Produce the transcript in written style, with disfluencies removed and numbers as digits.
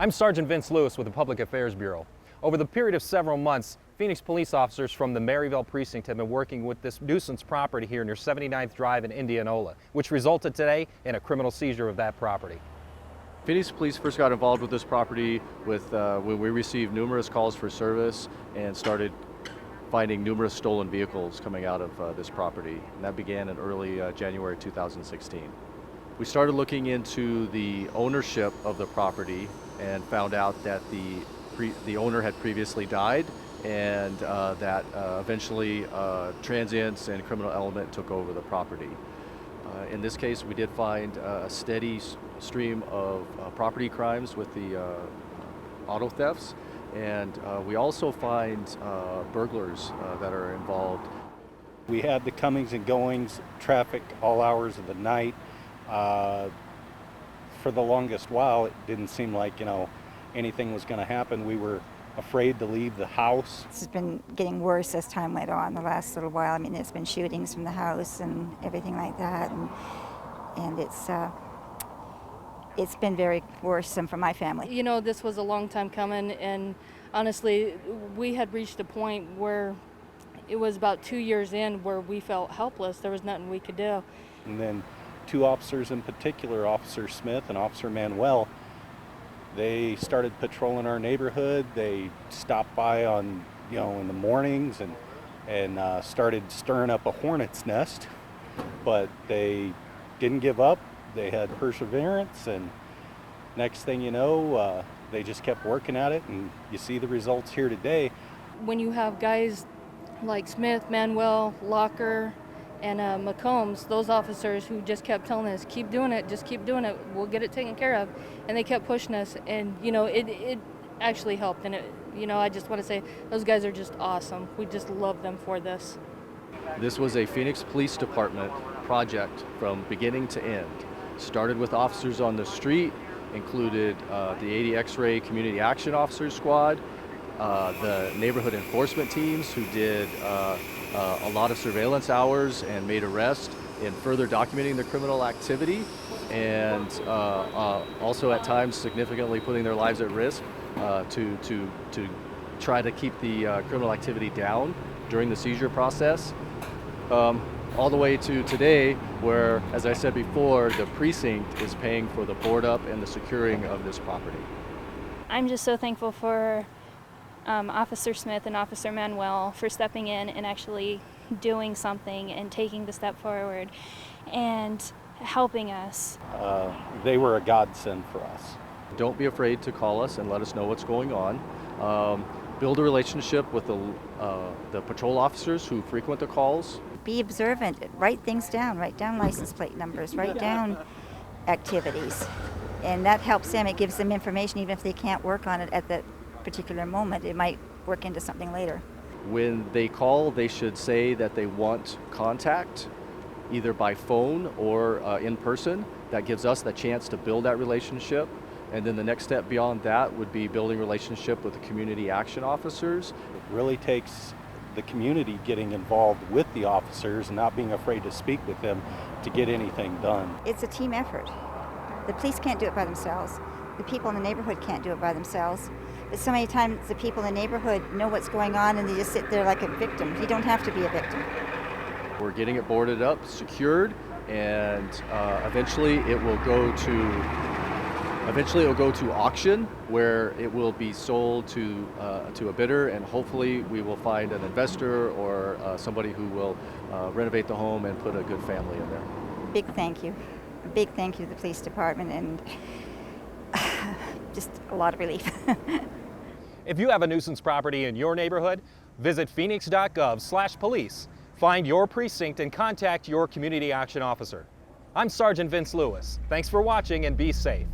I'm Sergeant Vince Lewis with the Public Affairs Bureau. Over the period of several months, Phoenix police officers from the Maryville precinct have been working with this nuisance property here near 79th Drive in Indianola, which resulted today in a criminal seizure of that property. Phoenix police first got involved with this property when we received numerous calls for service and started finding numerous stolen vehicles coming out of this property. And that began in early January 2016. We started looking into the ownership of the property and found out that the owner had previously died, and that eventually transients and criminal element took over the property. In this case, we did find a steady stream of property crimes with the auto thefts, and we also find burglars that are involved. We had the comings and goings, traffic all hours of the night. For the longest while, it didn't seem like, anything was going to happen. We were afraid to leave the house. It's been getting worse as time went on the last little while. I mean, there's been shootings from the house and everything like that, and it's been very worrisome for my family. This was a long time coming, and honestly, we had reached a point where it was about 2 years in where we felt helpless. There was nothing we could do. And then two officers in particular, Officer Smith and Officer Manuel, they started patrolling our neighborhood. They stopped by on, in the mornings and started stirring up a hornet's nest, but they didn't give up. They had perseverance, and next thing you know, they just kept working at it, and you see the results here today. When you have guys like Smith, Manuel, Locker, and McCombs, those officers who just kept telling us, keep doing it, just keep doing it, we'll get it taken care of. And they kept pushing us, and it actually helped. And I just want to say, those guys are just awesome. We just love them for this. This was a Phoenix Police Department project from beginning to end. Started with officers on the street, included the 80 X-Ray Community Action Officers Squad, the neighborhood enforcement teams who did a lot of surveillance hours and made arrests in further documenting the criminal activity, and also at times significantly putting their lives at risk to try to keep the criminal activity down during the seizure process. All the way to today, where, as I said before, the precinct is paying for the board up and the securing of this property. I'm just so thankful for Officer Smith and Officer Manuel for stepping in and actually doing something and taking the step forward and helping us. They were a godsend for us. Don't be afraid to call us and let us know what's going on. Build a relationship with the patrol officers who frequent the calls. Be observant, write things down, write down license plate numbers, write down activities. And that helps them, it gives them information even if they can't work on it at that particular moment. It might work into something later. When they call, they should say that they want contact, either by phone or in person. That gives us the chance to build that relationship. And then the next step beyond that would be building relationship with the community action officers. It really takes the community getting involved with the officers and not being afraid to speak with them to get anything done. It's a team effort. The police can't do it by themselves. The people in the neighborhood can't do it by themselves. But so many times the people in the neighborhood know what's going on and they just sit there like a victim. You don't have to be a victim. We're getting it boarded up, secured, and eventually it will go to auction, where it will be sold to a bidder, and hopefully we will find an investor or somebody who will renovate the home and put a good family in there. Big thank you. A big thank you to the police department, and just a lot of relief. If you have a nuisance property in your neighborhood, visit phoenix.gov/police, find your precinct, and contact your community action officer. I'm Sergeant Vince Lewis. Thanks for watching, and be safe.